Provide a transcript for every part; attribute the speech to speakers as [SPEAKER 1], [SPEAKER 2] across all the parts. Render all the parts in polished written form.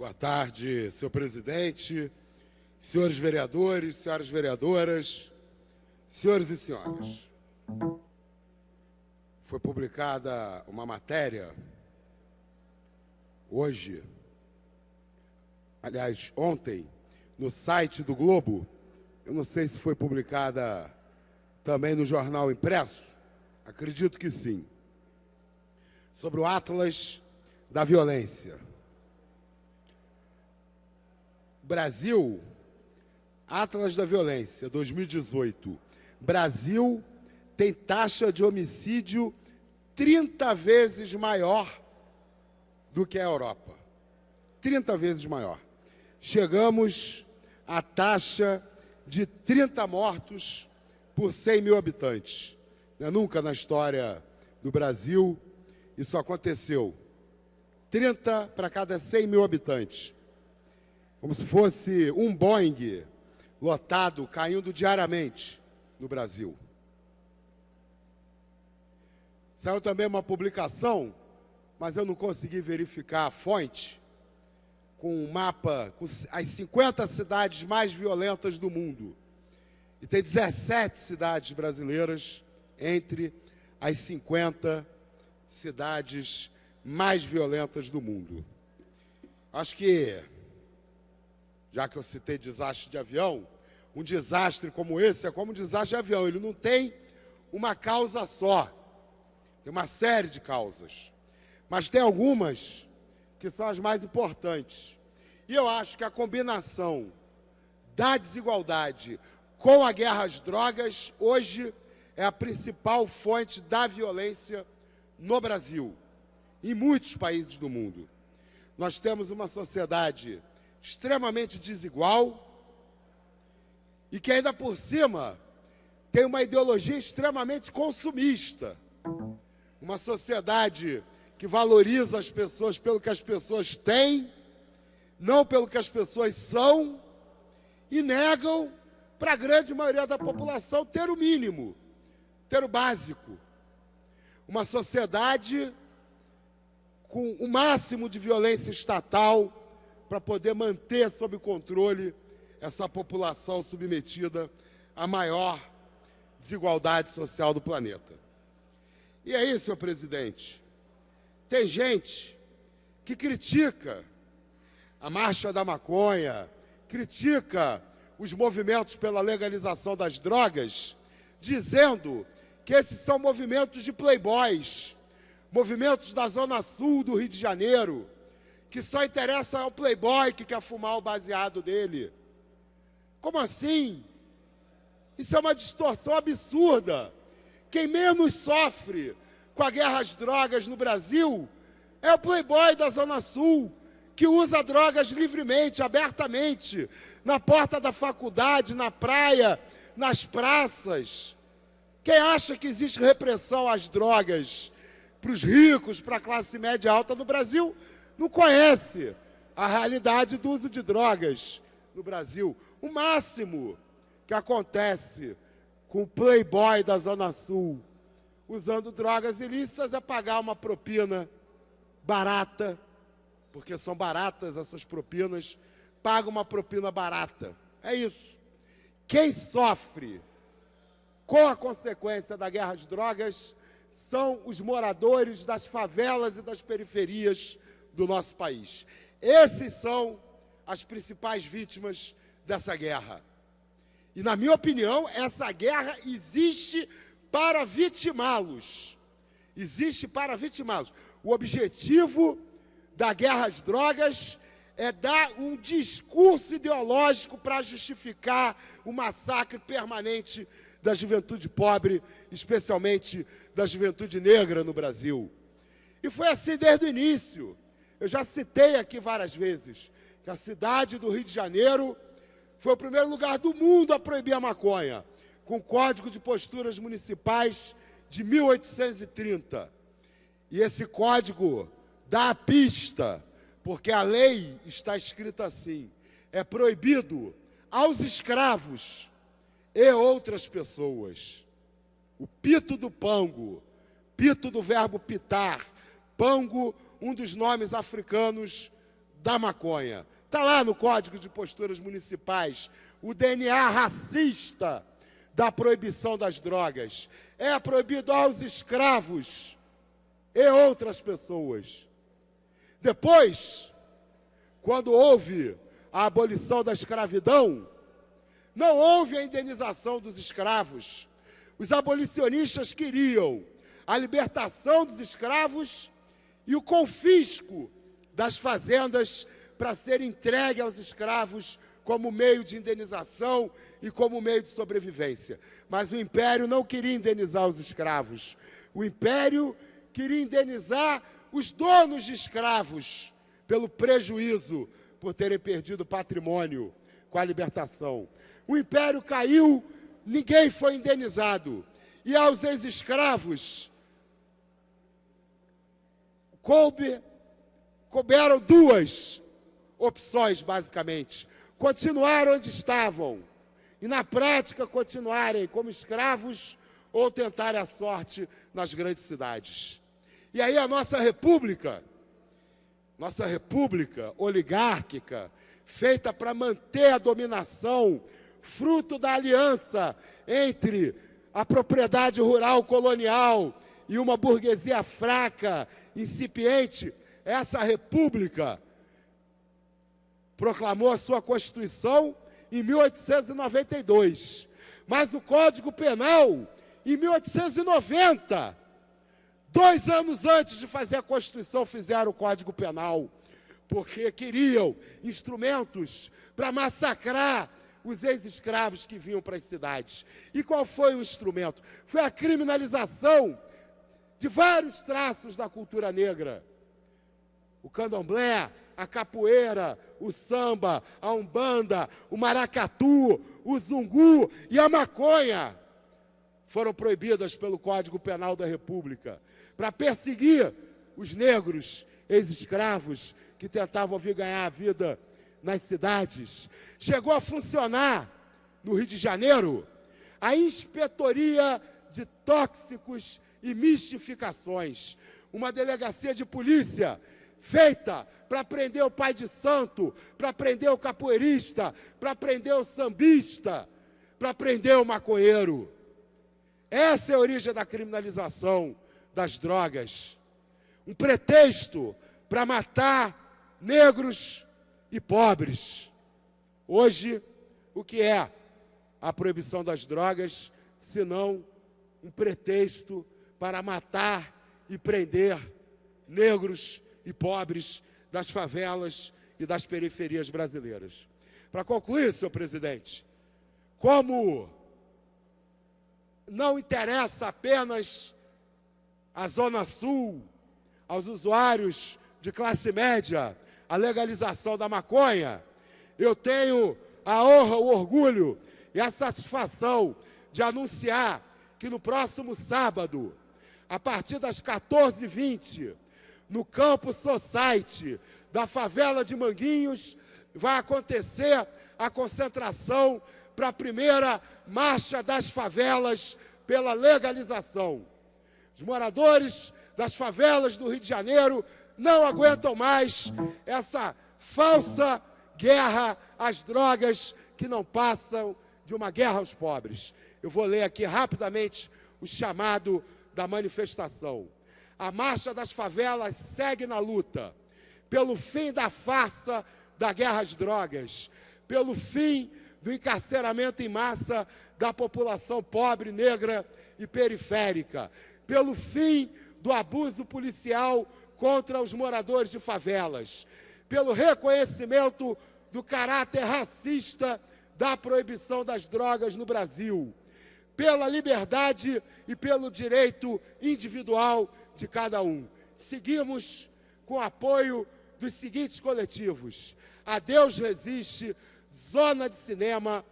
[SPEAKER 1] Boa tarde, senhor presidente, senhores vereadores, senhoras vereadoras, senhores e senhoras. Foi publicada uma matéria hoje, aliás, ontem, no site do Globo. Eu não sei se foi publicada também no jornal impresso, acredito que sim, sobre o Atlas da Violência. Brasil, Atlas da Violência, 2018. Brasil tem taxa de homicídio 30 vezes maior do que a Europa. 30 vezes maior. Chegamos à taxa de 30 mortos por 100 mil habitantes. Nunca na história do Brasil isso aconteceu. 30 para cada 100 mil habitantes. Como se fosse um Boeing lotado, caindo diariamente no Brasil. Saiu também uma publicação, mas eu não consegui verificar a fonte, com um mapa com as 50 cidades mais violentas do mundo. E tem 17 cidades brasileiras entre as 50 cidades mais violentas do mundo. Acho que, já que eu citei desastre de avião, um desastre como esse é como um desastre de avião. Ele não tem uma causa só. Tem uma série de causas. Mas tem algumas que são as mais importantes. E eu acho que a combinação da desigualdade com a guerra às drogas, hoje, é a principal fonte da violência no Brasil, em muitos países do mundo. Nós temos uma sociedade extremamente desigual e que ainda por cima tem uma ideologia extremamente consumista. Uma sociedade que valoriza as pessoas pelo que as pessoas têm, não pelo que as pessoas são, e negam para a grande maioria da população ter o mínimo, ter o básico. Uma sociedade com o máximo de violência estatal para poder manter sob controle essa população submetida à maior desigualdade social do planeta. E aí, senhor presidente, tem gente que critica a marcha da maconha, critica os movimentos pela legalização das drogas, dizendo que esses são movimentos de playboys, movimentos da Zona Sul do Rio de Janeiro, que só interessa ao playboy que quer fumar o baseado dele. Como assim? Isso é uma distorção absurda. Quem menos sofre com a guerra às drogas no Brasil é o playboy da Zona Sul, que usa drogas livremente, abertamente, na porta da faculdade, na praia, nas praças. Quem acha que existe repressão às drogas para os ricos, para a classe média alta no Brasil, não conhece a realidade do uso de drogas no Brasil. O máximo que acontece com o playboy da Zona Sul usando drogas ilícitas é pagar uma propina barata, porque são baratas essas propinas, paga uma propina barata. É isso. Quem sofre com a consequência da guerra às drogas são os moradores das favelas e das periferias do nosso país. Esses são as principais vítimas dessa guerra. E, na minha opinião, essa guerra existe para vitimá-los. Existe para vitimá-los. O objetivo da guerra às drogas é dar um discurso ideológico para justificar o massacre permanente da juventude pobre, especialmente da juventude negra no Brasil. E foi assim desde o início. Eu já citei aqui várias vezes que a cidade do Rio de Janeiro foi o primeiro lugar do mundo a proibir a maconha, com o Código de Posturas Municipais de 1830. E esse código dá a pista, porque a lei está escrita assim: é proibido aos escravos e outras pessoas. O pito do pango, pito do verbo pitar, pango, um dos nomes africanos da maconha. Está lá no Código de Posturas Municipais, o DNA racista da proibição das drogas. É proibido aos escravos e outras pessoas. Depois, quando houve a abolição da escravidão, não houve a indenização dos escravos. Os abolicionistas queriam a libertação dos escravos e o confisco das fazendas para ser entregue aos escravos como meio de indenização e como meio de sobrevivência. Mas o Império não queria indenizar os escravos. O Império queria indenizar os donos de escravos pelo prejuízo por terem perdido patrimônio com a libertação. O Império caiu, ninguém foi indenizado. E aos ex-escravos couberam duas opções, basicamente. Continuar onde estavam e, na prática, continuarem como escravos ou tentarem a sorte nas grandes cidades. E aí a nossa república oligárquica, feita para manter a dominação, fruto da aliança entre a propriedade rural colonial e uma burguesia fraca, incipiente, essa república proclamou a sua Constituição em 1892. Mas o Código Penal, em 1890, 2 anos antes de fazer a Constituição, fizeram o Código Penal, porque queriam instrumentos para massacrar os ex-escravos que vinham para as cidades. E qual foi o instrumento? Foi a criminalização de vários traços da cultura negra. O candomblé, a capoeira, o samba, a umbanda, o maracatu, o zungu e a maconha foram proibidas pelo Código Penal da República para perseguir os negros ex-escravos que tentavam vir ganhar a vida nas cidades. Chegou a funcionar, no Rio de Janeiro, a Inspetoria de Tóxicos e Mistificações, uma delegacia de polícia feita para prender o pai de santo, para prender o capoeirista, para prender o sambista, para prender o maconheiro. Essa é a origem da criminalização das drogas. Um pretexto para matar negros e pobres. Hoje, o que é a proibição das drogas, senão um pretexto para matar e prender negros e pobres das favelas e das periferias brasileiras. Para concluir, senhor presidente, como não interessa apenas à Zona Sul, aos usuários de classe média, a legalização da maconha, eu tenho a honra, o orgulho e a satisfação de anunciar que no próximo sábado, a partir das 14h20, no Campus Society da favela de Manguinhos, vai acontecer a concentração para a primeira Marcha das Favelas pela legalização. Os moradores das favelas do Rio de Janeiro não aguentam mais essa falsa guerra às drogas que não passam de uma guerra aos pobres. Eu vou ler aqui rapidamente o chamado da manifestação. A Marcha das Favelas segue na luta pelo fim da farsa da guerra às drogas, pelo fim do encarceramento em massa da população pobre, negra e periférica, pelo fim do abuso policial contra os moradores de favelas, pelo reconhecimento do caráter racista da proibição das drogas no Brasil, pela liberdade e pelo direito individual de cada um. Seguimos com o apoio dos seguintes coletivos: Adeus Resiste, Zona de Cinema,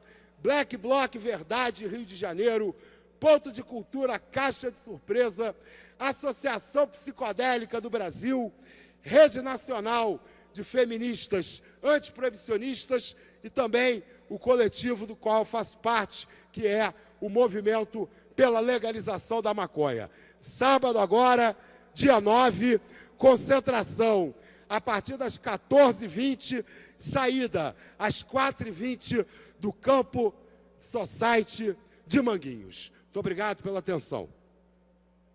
[SPEAKER 1] Black Bloc Verdade Rio de Janeiro, Ponto de Cultura Caixa de Surpresa, Associação Psicodélica do Brasil, Rede Nacional de Feministas Antiproibicionistas e também o coletivo do qual faço parte, que é o Movimento pela Legalização da Maconha. Sábado agora, dia 9, concentração a partir das 14h20, saída às 4h20 do Campo Society de Manguinhos. Muito obrigado pela atenção.